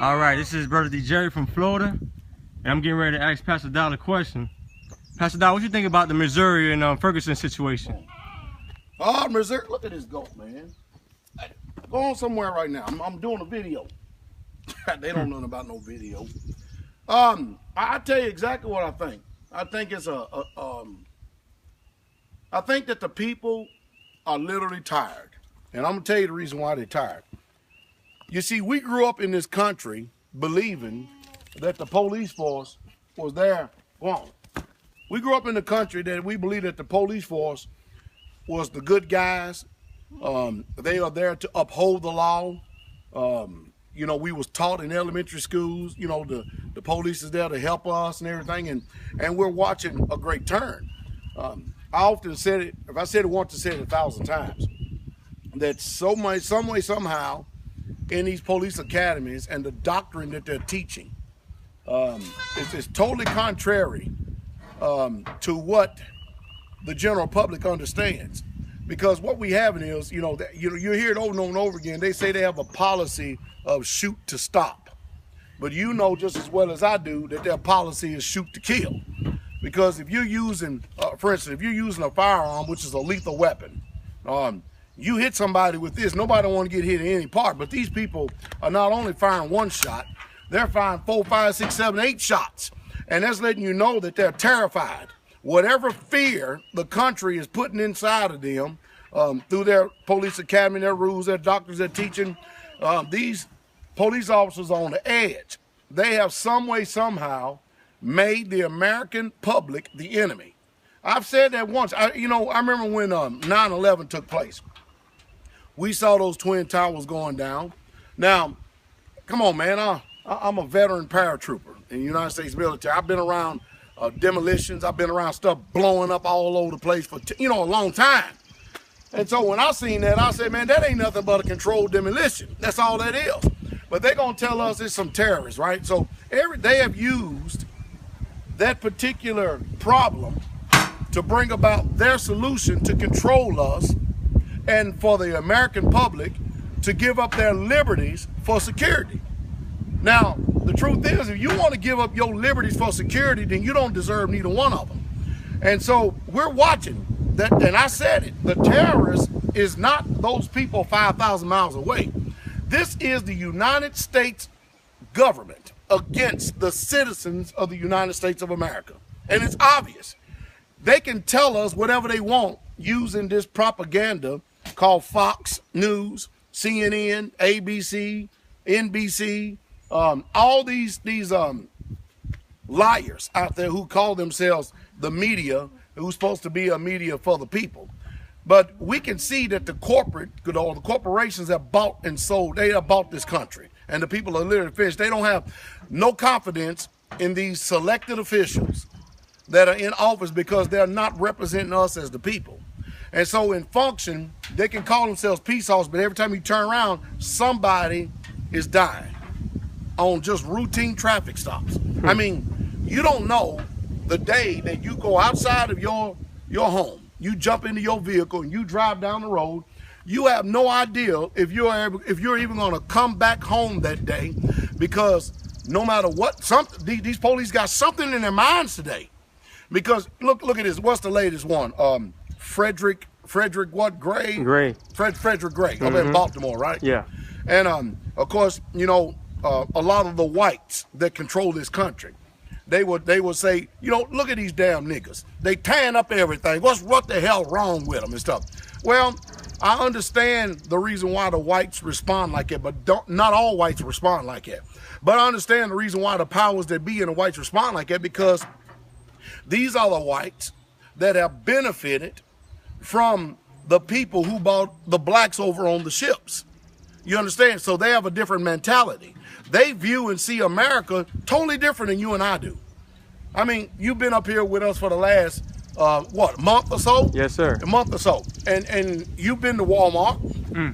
All right, this is Brother D. Jerry from Florida, and I'm getting ready to ask Pastor Dowell a question. Pastor Dowell, what you think about the Missouri and Ferguson situation? Oh, Missouri, look at this goat, man. Go on somewhere right now. I'm doing a video. They don't know about no video. I tell you exactly what I think. I think it's I think that the people are literally tired. And I'm going to tell you the reason why they're tired. You see, we grew up in this country believing that the police force was there. We grew up in the country that we believed that the police force was the good guys. They are there to uphold the law. You know, we was taught in elementary schools, you know, the police is there to help us and everything. And we're watching a great turn. I often said it, if I said it once, I said it 1,000 times, that some way, somehow, in these police academies and the doctrine that they're teaching, it's totally contrary to what the general public understands. Because what we have is, you hear it over and over again. They say they have a policy of shoot to stop. But you know just as well as I do that their policy is shoot to kill. Because if you're using, for instance, if you're using a firearm, which is a lethal weapon, you hit somebody with this, nobody want to get hit in any part. But these people are not only firing one shot, they're firing 4, 5, 6, 7, 8 shots. And that's letting you know that they're terrified. Whatever fear the country is putting inside of them through their police academy, their rules, their doctors, their teaching, these police officers are on the edge. They have some way, somehow, made the American public the enemy. I've said that once. I remember when 9/11 took place. We saw those Twin Towers going down. Now, come on, man. I'm a veteran paratrooper in the United States military. I've been around demolitions. I've been around stuff blowing up all over the place for a long time. And so when I seen that, I said, man, that ain't nothing but a controlled demolition. That's all that is. But they're going to tell us it's some terrorists, right? So they have used that particular problem to bring about their solution to control us and for the American public to give up their liberties for security. Now, the truth is, if you want to give up your liberties for security, then you don't deserve neither one of them. And so we're watching that, and I said it, the terrorist is not those people 5,000 miles away. This is the United States government against the citizens of the United States of America. And it's obvious. They can tell us whatever they want using this propaganda called Fox News, CNN, ABC, NBC, all these liars out there who call themselves the media, who's supposed to be a media for the people. But we can see that the corporations have bought and sold. They have bought this country, and the people are literally finished. They don't have no confidence in these selected officials that are in office because they're not representing us as the people. And so in function, they can call themselves peace officers, but every time you turn around, somebody is dying on just routine traffic stops. I mean, you don't know the day that you go outside of your home, you jump into your vehicle and you drive down the road, you have no idea if you're even going to come back home that day, because no matter what, these police got something in their minds today. Because look at this. What's the latest one? Frederick what? Gray. Frederick Gray. Up in Baltimore, right? Yeah. And of course, a lot of the whites that control this country, they would say, look at these damn niggas. They tearing up everything. What the hell wrong with them and stuff? Well, I understand the reason why the whites respond like that, but not all whites respond like that. But I understand the reason why the powers that be and the whites respond like that, because these are the whites that have benefited from the people who brought the blacks over on the ships. You understand? So they have a different mentality. They view and see America totally different than you and I do. I mean, you've been up here with us for the last, month or so? Yes, sir. A month or so. And you've been to Walmart,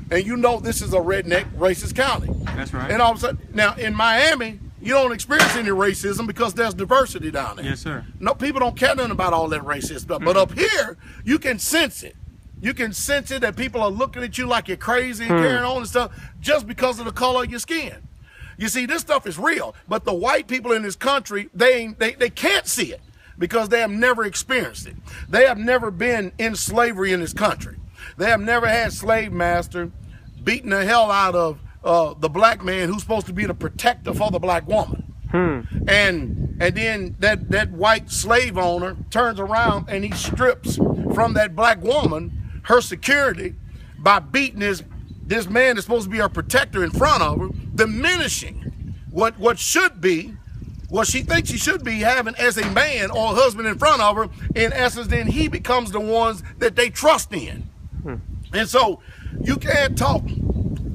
and you know this is a redneck racist county. That's right. And all of a sudden, now in Miami, you don't experience any racism because there's diversity down there. Yes, sir. No, people don't care nothing about all that racist stuff. But up here, you can sense it. You can sense it that people are looking at you like you're crazy and carrying on and stuff just because of the color of your skin. You see, this stuff is real, but the white people in this country, they can't see it because they have never experienced it. They have never been in slavery in this country. They have never had slave master beating the hell out of the black man who's supposed to be the protector for the black woman. And then that white slave owner turns around and he strips from that black woman her security by beating this man that's supposed to be her protector in front of her, diminishing what should be, what she thinks she should be having as a man or a husband in front of her. In essence, then he becomes the ones that they trust in. And so you can't talk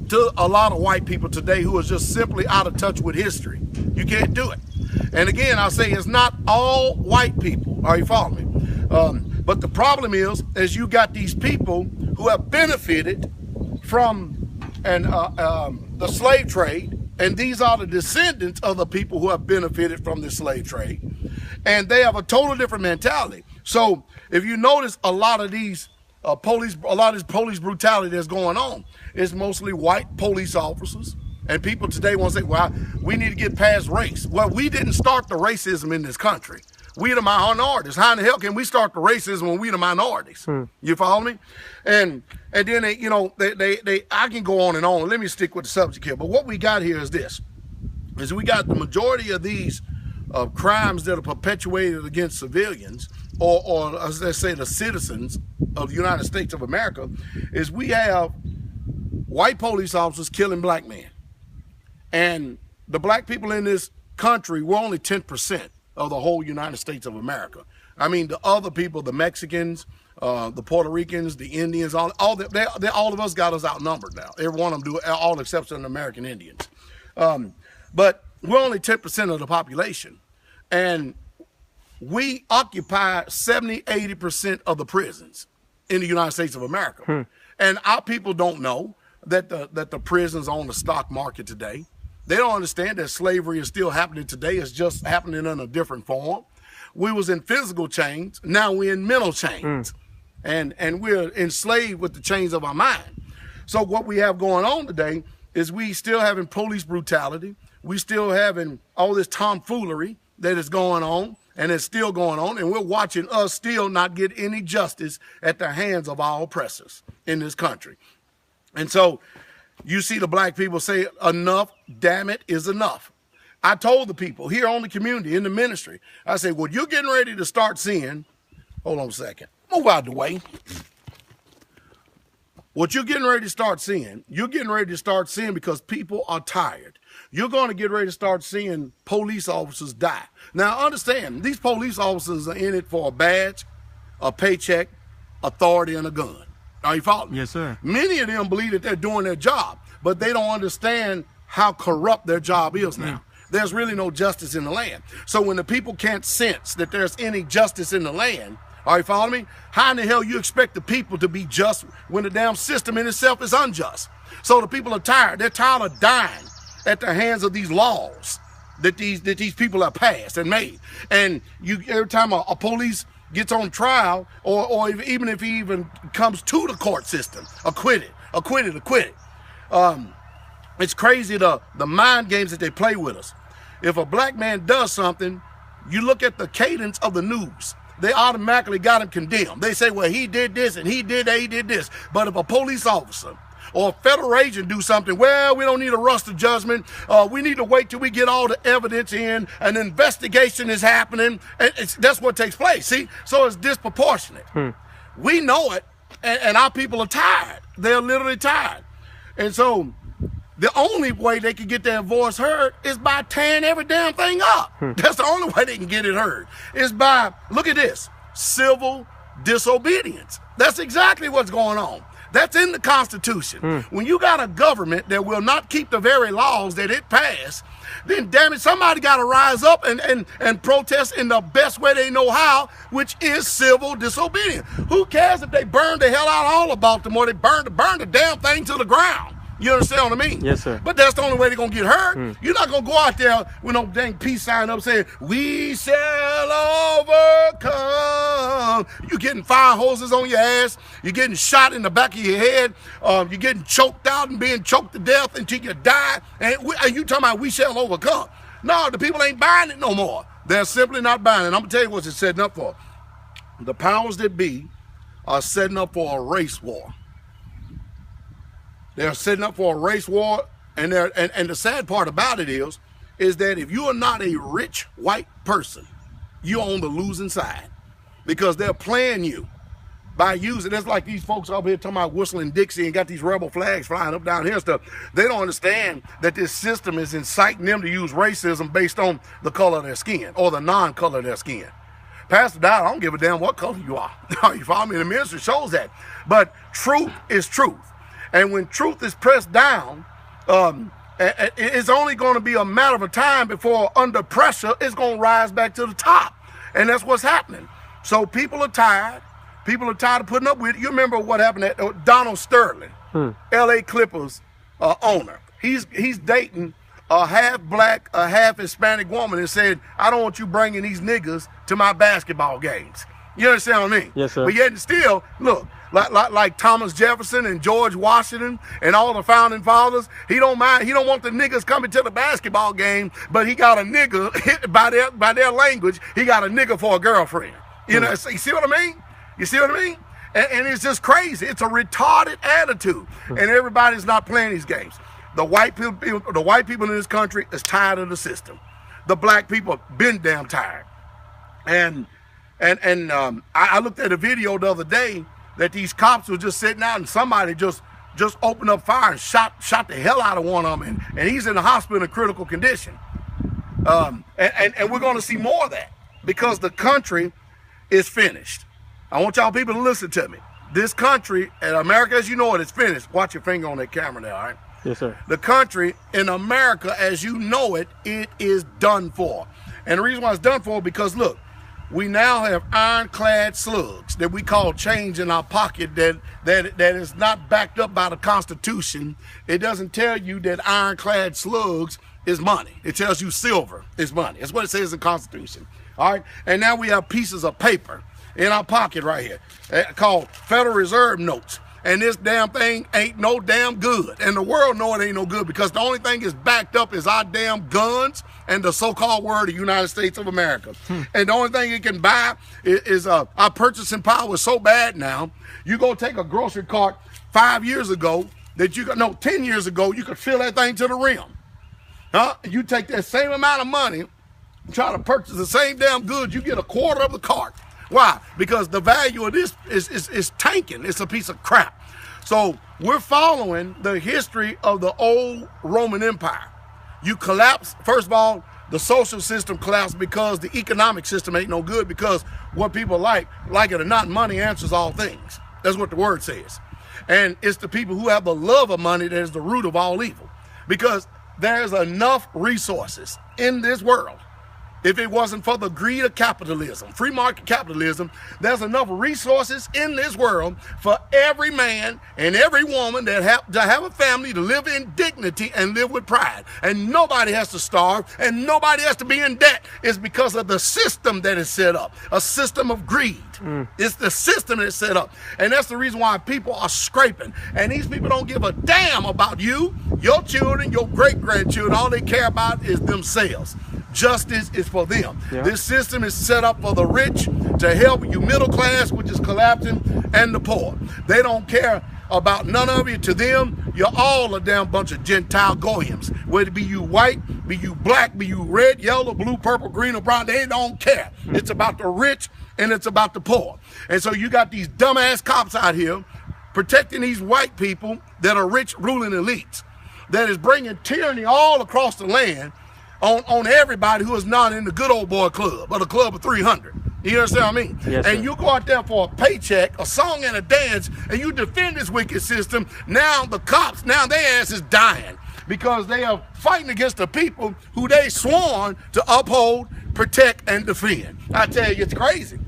to a lot of white people today who are just simply out of touch with history. You can't do it. And again, I'll say it's not all white people. Are you following me? But the problem is you got these people who have benefited from the slave trade, and these are the descendants of the people who have benefited from the slave trade, and they have a total different mentality. So if you notice, a lot of this police brutality that's going on is mostly white police officers. And people today want to say, well, we need to get past race. Well, we didn't start the racism in this country. We the minorities. How in the hell can we start the racism when we the minorities? You follow me? And then I can go on and on. Let me stick with the subject here. But what we got here is this: is we got the majority of these crimes that are perpetuated against civilians, or let's say the citizens of the United States of America, is we have white police officers killing black men. And the black people in this country, we're only 10% of the whole United States of America. I mean, the other people, the Mexicans, the Puerto Ricans, the Indians, all of us got us outnumbered now. Every one of them do, all except for the American Indians. But we're only 10% of the population. And we occupy 70–80% of the prisons in the United States of America. And our people don't know that the prisons are on the stock market today. They don't understand that slavery is still happening today. It's just happening in a different form. We was in physical chains. Now we're in mental chains. And we're enslaved with the chains of our mind. So what we have going on today is we still having police brutality. We still having all this tomfoolery that is going on, and it's still going on. And we're watching us still not get any justice at the hands of our oppressors in this country. And so you see the black people say, enough, damn it, is enough. I told the people here on the community, in the ministry, I said, well, you're getting ready to start seeing, hold on a second, move out the way. What you're getting ready to start seeing, because people are tired. You're going to get ready to start seeing police officers die. Now, understand, these police officers are in it for a badge, a paycheck, authority, and a gun. Are you following? Yes, sir. Many of them believe that they're doing their job, but they don't understand how corrupt their job is now. There's really no justice in the land. So when the people can't sense that there's any justice in the land, are you following me? How in the hell you expect the people to be just when the damn system in itself is unjust? So the people are tired. They're tired of dying at the hands of these laws that these people have passed and made. And every time a police gets on trial, or even if he even comes to the court system, acquitted. It's crazy the mind games that they play with us. If a black man does something, you look at the cadence of the news. They automatically got him condemned. They say, well, he did this and he did that, he did this. But if a police officer or a federal agent do something, well, we don't need to rush to judgment. We need to wait till we get all the evidence in. An investigation is happening. That's what takes place, see? So it's disproportionate. We know it, and our people are tired. They're literally tired. And so the only way they can get their voice heard is by tearing every damn thing up. That's the only way they can get it heard, is by, look at this, civil disobedience. That's exactly what's going on. That's in the Constitution. When you got a government that will not keep the very laws that it passed, then damn it, somebody got to rise up and protest in the best way they know how, which is civil disobedience. Who cares if they burn the hell out all of Baltimore? They burn the damn thing to the ground. You understand what I mean? Yes, sir. But that's the only way they're going to get hurt. You're not going to go out there with no dang peace sign up saying, we shall overcome. You're getting fire hoses on your ass. You're getting shot in the back of your head. You're getting choked out and being choked to death until you die. And you talking about we shall overcome. No, the people ain't buying it no more. They're simply not buying it. I'm going to tell you what it's setting up for. The powers that be are setting up for a race war. They're setting up for a race war, and the sad part about it is that if you are not a rich white person, you're on the losing side, because they're playing you by using. It's like these folks up here talking about whistling Dixie and got these rebel flags flying up down here and stuff. They don't understand that this system is inciting them to use racism based on the color of their skin or the non-color of their skin. Pastor Dowell, I don't give a damn what color you are. You follow me? The ministry shows that. But truth is truth. And when truth is pressed down, it's only going to be a matter of time before, under pressure, it's going to rise back to the top. And that's what's happening. So people are tired. People are tired of putting up with it. You remember what happened at Donald Sterling, L.A. Clippers owner. He's dating a half black, a half Hispanic woman and said, I don't want you bringing these niggas to my basketball games. You understand what I mean? Yes, sir. But yet still, look, like Thomas Jefferson and George Washington and all the founding fathers, he don't mind. He don't want the niggas coming to the basketball game, but he got a nigga, by their language, he got a nigga for a girlfriend. You know, you see what I mean? You see what I mean? And it's just crazy. It's a retarded attitude, and everybody's not playing these games. The white people in this country is tired of the system. The black people been damn tired. And I looked at a video the other day that these cops were just sitting out and somebody just opened up fire and shot the hell out of one of them, and he's in the hospital in critical condition. And we're going to see more of that because the country is finished. I want y'all people to listen to me. This country, and America as you know it, is finished. Watch your finger on that camera there, all right? Yes, sir. The country in America as you know it, it is done for. And the reason why it's done for is because, look, we now have ironclad slugs that we call change in our pocket that is not backed up by the Constitution. It doesn't tell you that ironclad slugs is money. It tells you silver is money. That's what it says in the Constitution. All right? And now we have pieces of paper in our pocket right here called Federal Reserve notes. And this damn thing ain't no damn good. And the world know it ain't no good because the only thing is backed up is our damn guns and the so-called word of the United States of America. And the only thing it can buy is our purchasing power is so bad now. You go take a grocery cart 5 years ago that you could, no, 10 years ago, you could fill that thing to the rim. You take that same amount of money, try to purchase the same damn goods, you get a quarter of the cart. Why? Because the value of this is tanking. It's a piece of crap. So we're following the history of the old Roman Empire. You collapse, first of all, the social system collapsed because the economic system ain't no good because what people like it or not, money answers all things. That's what the word says. And it's the people who have the love of money that is the root of all evil. Because there's enough resources in this world. If it wasn't for the greed of capitalism, free market capitalism, there's enough resources in this world for every man and every woman that have a family to live in dignity and live with pride. And nobody has to starve and nobody has to be in debt. It's because of the system that is set up, a system of greed. It's the system that's set up. And that's the reason why people are scraping. And these people don't give a damn about you, your children, your great-grandchildren. All they care about is themselves. Justice is for them. Yeah. This system is set up for the rich to help you middle class, which is collapsing, and the poor. They don't care about none of you. To them, you're all a damn bunch of Gentile goyim. Whether it be you white, be you black, be you red, yellow, blue, purple, green, or brown, they don't care. It's about the rich and it's about the poor. And so you got these dumbass cops out here protecting these white people that are rich ruling elites that is bringing tyranny all across the land on everybody who is not in the good old boy club or the club of 300. You understand what I mean? Yes, and sir. you go out there for a paycheck, a song and a dance, and you defend this wicked system. Now the cops, now their ass is dying because they are fighting against the people who they sworn to uphold, protect, and defend. I tell you, it's crazy.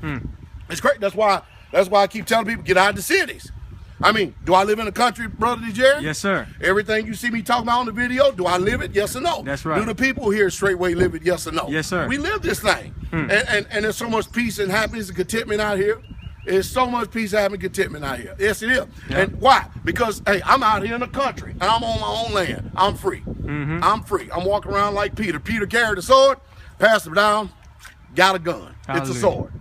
It's crazy. That's why I keep telling people, get out of the cities. I mean, do I live in the country, Brother DJ? Yes, sir. Everything you see me talking about on the video, do I live it? Yes or no? That's right. Do the people here straightway live it? Yes or no? Yes, sir. We live this thing. And there's so much peace and happiness and contentment out here. There's so much peace, happiness, and contentment out here. Yes, it is. Yeah. And why? Because, hey, I'm out here in the country, and I'm on my own land. I'm free. I'm free. I'm walking around like Peter. Peter carried a sword, passed it down, got a gun. Hallelujah. It's a sword.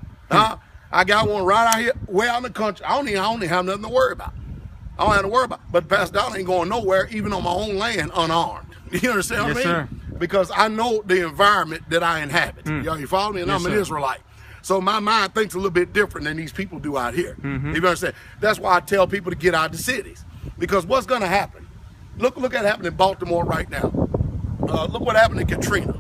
I got one right out here, way out in the country. I don't even have nothing to worry about. I don't have to worry about it. But Pastor Dollar ain't going nowhere, even on my own land, unarmed. You understand what I mean? Sir. Because I know the environment that I inhabit. You follow me? And Yes, I'm an sir. Israelite. So my mind thinks a little bit different than these people do out here. You understand? That's why I tell people to get out of the cities. Because what's going to happen? Look what happened in Baltimore right now. Look what happened in Katrina.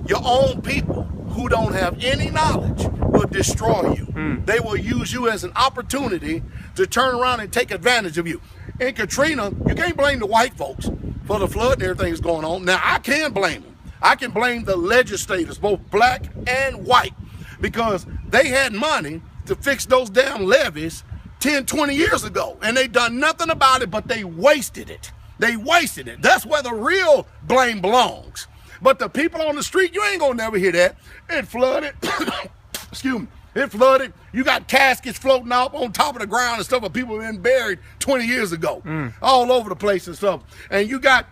Your own people who don't have any knowledge will destroy you. They will use you as an opportunity to turn around and take advantage of you. In Katrina, you can't blame the white folks for the flood and everything that's going on. Now, I can blame them. I can blame the legislators, both black and white, because they had money to fix those damn levees 10, 20 years ago, and they done nothing about it, but they wasted it. They wasted it. That's where the real blame belongs. But the people on the street, you ain't gonna never hear that. It flooded. Excuse me. It flooded. You got caskets floating out on top of the ground and stuff of people been buried 20 years ago, all over the place and stuff. And you got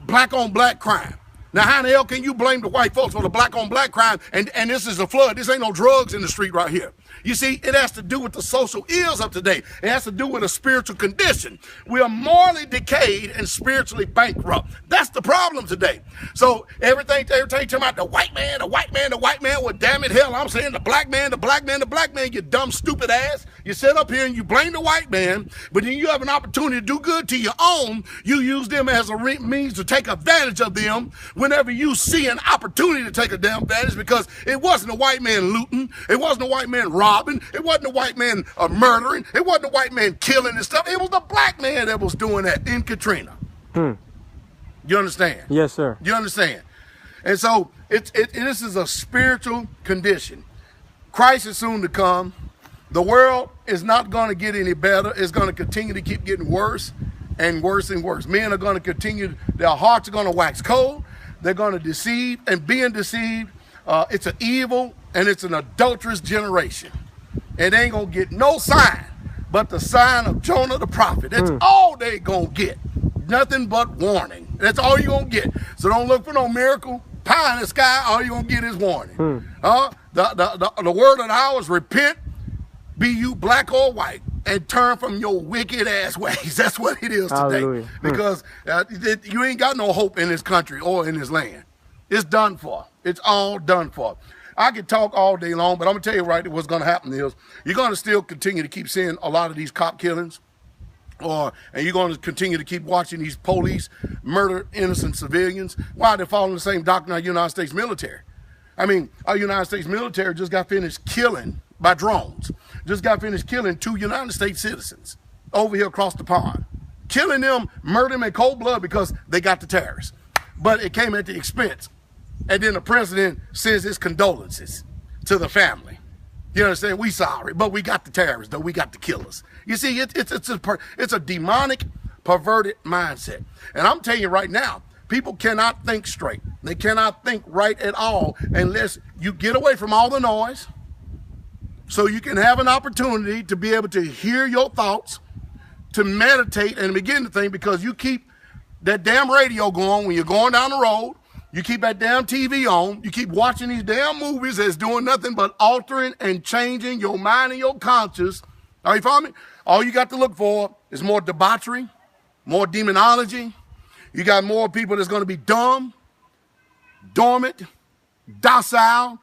black on black crime. Now, how in the hell can you blame the white folks for the black on black crime? And this is a flood. This ain't no drugs in the street right here. You see, it has to do with the social ills of today. It has to do with a spiritual condition. We are morally decayed and spiritually bankrupt. That's the problem today. So everything talking about the white man, the white man, the white man. Well, damn it, hell, I'm saying the black man, the black man, the black man, you dumb, stupid ass. You sit up here and you blame the white man, but then you have an opportunity to do good to your own. You use them as a means to take advantage of them whenever you see an opportunity to take a damn advantage, because it wasn't a white man looting. It wasn't a white man robbing. It wasn't a white man murdering. It wasn't a white man killing and stuff. It was the black man that was doing that in Katrina. You understand? Yes, sir. You understand? And so this is a spiritual condition. Christ is soon to come. The world is not going to get any better. It's going to continue to keep getting worse and worse and worse. Men are going to continue, their hearts are going to wax cold. They're going to deceive, and being deceived, it's an evil and it's an adulterous generation. And they ain't going to get no sign but the sign of Jonah the prophet. That's all they going to get. Nothing but warning. That's all you're going to get. So don't look for no miracle pie in the sky. All you're going to get is warning. The word of the hour is repent, be you black or white, and turn from your wicked ass ways. That's what it is today. Hallelujah. Because you ain't got no hope in this country or in this land. It's done for. It's all done for. I could talk all day long, but I'm going to tell you right what's going to happen is you're going to still continue to keep seeing a lot of these cop killings, and you're going to continue to keep watching these police murder innocent civilians. Why? They're following the same doctrine of the United States military. I mean, our United States military just got finished killing by drones. Just got finished killing 2 United States citizens over here across the pond. Killing them, murdering them in cold blood because they got the terrorists. But it came at the expense. And then the president sends his condolences to the family. You understand? We sorry, but we got the terrorists, though. We got the killers. You see, it's a demonic, perverted mindset. And I'm telling you right now, people cannot think straight. They cannot think right at all unless you get away from all the noise, so you can have an opportunity to be able to hear your thoughts, to meditate and begin to think, because you keep that damn radio going when you're going down the road. You keep that damn TV on. You keep watching these damn movies that's doing nothing but altering and changing your mind and your conscience. Are you following me? All you got to look for is more debauchery, more demonology. You got more people that's going to be dumb, dormant, docile,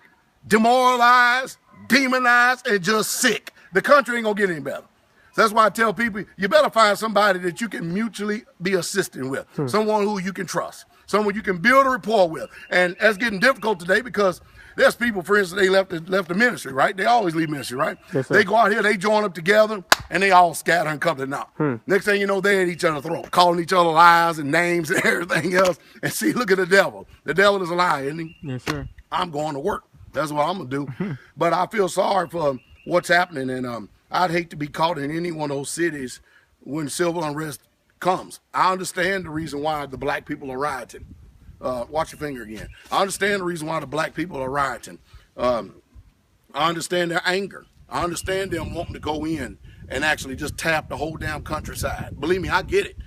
demoralized, demonized, and just sick. The country ain't going to get any better. So that's why I tell people, you better find somebody that you can mutually be assisting with, someone who you can trust, someone you can build a rapport with. And that's getting difficult today because there's people, for instance, they left the ministry, right? They always leave ministry, right? Yes, sir. They go out here, they join up together, and they all scatter and come to naught. Next thing you know, they're at each other's throat, calling each other lies and names and everything else. And see, look at the devil. The devil is a liar, isn't he? Yes, sir. I'm going to work. That's what I'm going to do. But I feel sorry for what's happening, and I'd hate to be caught in any one of those cities when civil unrest comes. I understand the reason why the black people are rioting. Watch your finger again. I understand the reason why the black people are rioting. I understand their anger. I understand them wanting to go in and actually just tap the whole damn countryside. Believe me, I get it.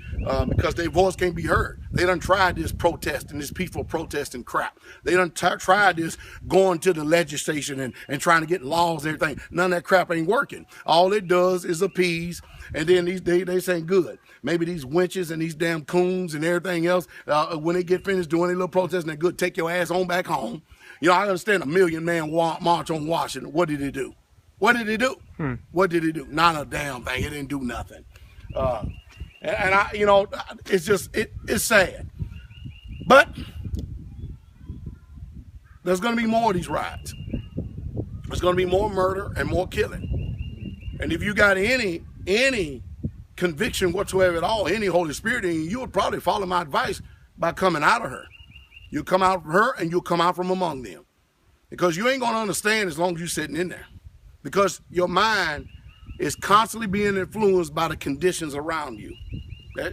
Because their voice can't be heard. They done tried this protesting, this peaceful protesting crap. They done tried this going to the legislation and trying to get laws and everything. None of that crap ain't working. All it does is appease, and then they saying good. Maybe these wenches and these damn coons and everything else, when they get finished doing their little protesting, they're good, take your ass on back home. You know, I understand a 1 million man march on Washington. What did it do? What did it do? What did it do? Not a damn thing. It didn't do nothing. And I, you know, it's just, it's sad. But there's going to be more of these riots. There's going to be more murder and more killing. And if you got any conviction whatsoever at all, any Holy Spirit in you, you would probably follow my advice by coming out of her. You'll come out of her and you'll come out from among them. Because you ain't going to understand as long as you're sitting in there. Because your mind is constantly being influenced by the conditions around you.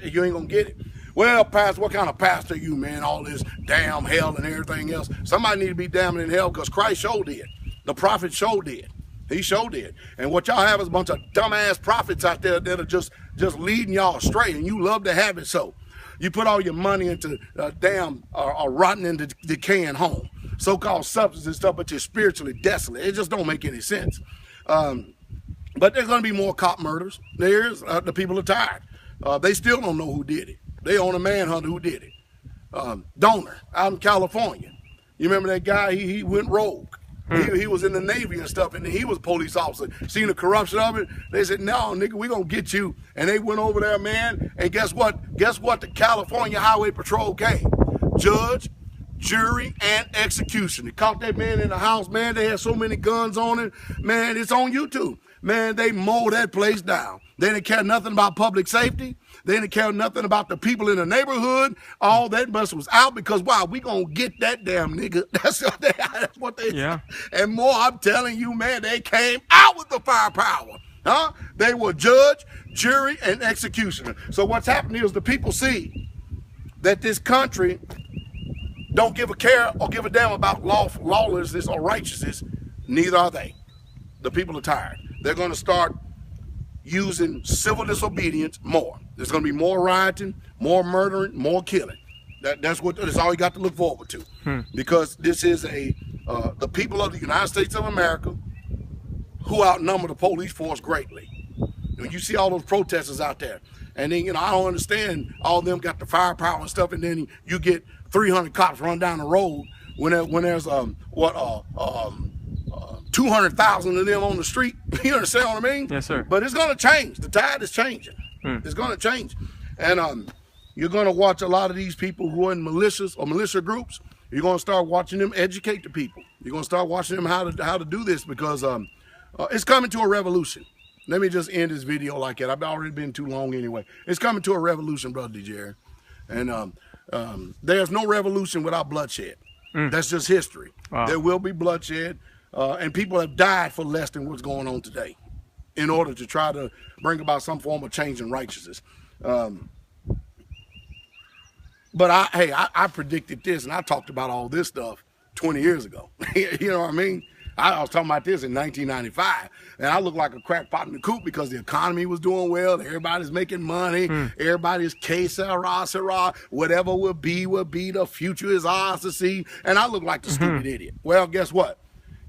You ain't gonna get it. Well, pastor, what kind of pastor are you, man? All this damn hell and everything else. Somebody need to be damned in hell because Christ showed did. The prophet showed did. He showed did. And what y'all have is a bunch of dumbass prophets out there that are just leading y'all astray, and you love to have it so. You put all your money into a rotten and decaying home, so-called substance and stuff, but you're spiritually desolate. It just don't make any sense. But there's going to be more cop murders. There's the people are tired. They still don't know who did it. They own a manhunter who did it. Donor out in California. You remember that guy? He went rogue. He was in the Navy and stuff, and he was a police officer. Seen the corruption of it. They said, no, nigga, we going to get you. And they went over there, man. And guess what? Guess what? The California Highway Patrol came. Judge, jury, and execution. They caught that man in the house, man. They had so many guns on it. Man, it's on YouTube. Man, they mowed that place down. They didn't care nothing about public safety. They didn't care nothing about the people in the neighborhood. All that mess was out because, wow, we going to get that damn nigga. That's what they yeah. And more, I'm telling you, man, they came out with the firepower. Huh? They were judge, jury, and executioner. So what's happening is the people see that this country don't give a care or give a damn about lawlessness or righteousness. Neither are they. The people are tired. They're going to start using civil disobedience more. There's going to be more rioting, more murdering, more killing. That's all you got to look forward to. Because this is the people of the United States of America who outnumber the police force greatly. You see all those protesters out there. And then, I don't understand, all of them got the firepower and stuff, and then you get 300 cops run down the road when there's 200,000 of them on the street. You understand what I mean? Yes, sir. But it's going to change. The tide is changing. It's going to change. And you're going to watch a lot of these people who are in militias or militia groups. You're going to start watching them educate the people. You're going to start watching them how to do this because it's coming to a revolution. Let me just end this video like that. I've already been too long anyway. It's coming to a revolution, Brother DJ. And there's no revolution without bloodshed. That's just history. Wow. There will be bloodshed. And people have died for less than what's going on today in order to try to bring about some form of change in righteousness. But I predicted this, and I talked about all this stuff 20 years ago. You know what I mean? I was talking about this in 1995, and I looked like a crackpot in the coop because the economy was doing well. Everybody's making money. Everybody's que sera, sera. Whatever will be, the future is ours to see. And I look like the stupid idiot. Well, guess what?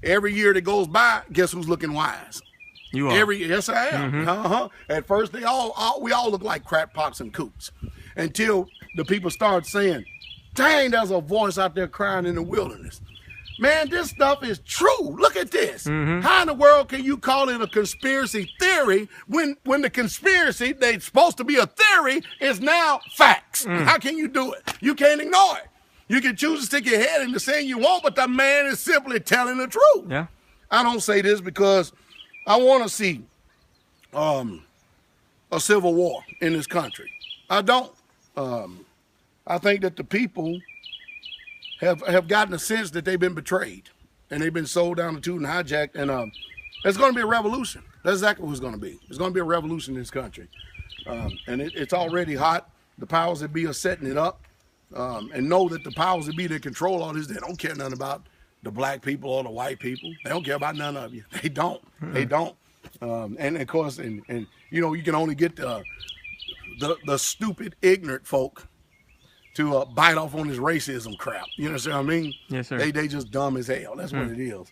Every year that goes by, guess who's looking wise? You are. Yes, I am. At first, we all look like crackpots and coots until the people start saying, dang, there's a voice out there crying in the wilderness. Man, this stuff is true. Look at this. How in the world can you call it a conspiracy theory when the conspiracy that's supposed to be a theory is now facts? How can you do it? You can't ignore it. You can choose to stick your head in the sand you want, but the man is simply telling the truth. Yeah. I don't say this because I want to see a civil war in this country. I don't. I think that the people have gotten a sense that they've been betrayed and they've been sold down the tube and hijacked. And there's going to be a revolution. That's exactly what it's going to be. There's going to be a revolution in this country. And it's already hot. The powers that be are setting it up, and know that the powers that be that control all this, they don't care nothing about the black people or the white people. They don't care about none of you. They don't. They don't. And of course, and you know, you can only get the stupid, ignorant folk to bite off on this racism crap. You understand what I mean? Yes, sir. They just dumb as hell. That's what it is.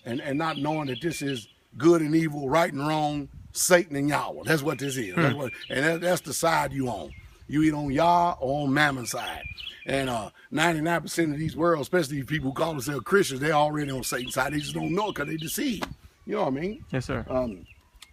And not knowing that this is good and evil, right and wrong, Satan and Yahweh. That's what this is. That's the side you on. You either on Yah or on Mammon's side. And 99% of these worlds, especially these people who call themselves Christians, they're already on Satan's side. They just don't know it because they deceived. You know what I mean? Yes, sir.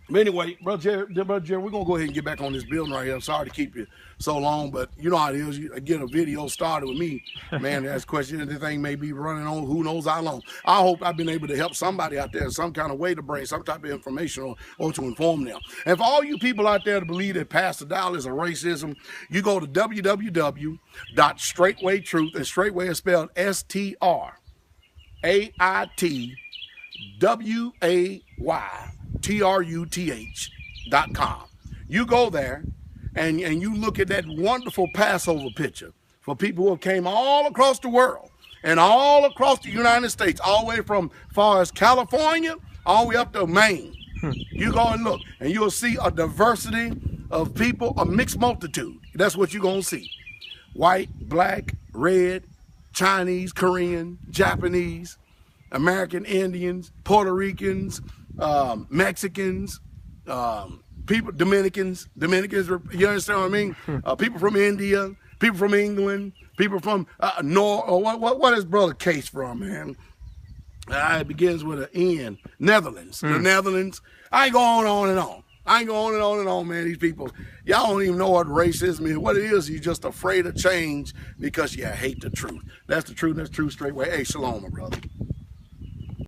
But anyway, Brother Jerry, we're going to go ahead and get back on this building right here. I'm sorry to keep you so long, but you know how it is. You get a video started with me, man, that's question. The thing may be running on who knows how long. I hope I've been able to help somebody out there in some kind of way to bring some type of information or to inform them. And for all you people out there to believe that Pastor Dowell is a racism, you go to www.straightwaytruth, and straightway is spelled STRAIGWAYTRUTH.com. You go there and you look at that wonderful Passover picture for people who came all across the world and all across the United States, all the way from far as California all the way up to Maine. You go and look and you'll see a diversity of people, a mixed multitude. That's what you're going to see. White, black, red, Chinese, Korean, Japanese, American Indians, Puerto Ricans, Mexicans, people, Dominicans, you understand what I mean? People from India, people from England, people from what is Brother Case from, man? It begins with an N, Netherlands, the Netherlands. I ain't going on and on. I ain't going on and on, man. These people, y'all don't even know what racism is. What it is, you're just afraid of change because you hate the truth. That's the truth. That's true straight away. Hey, shalom, my brother.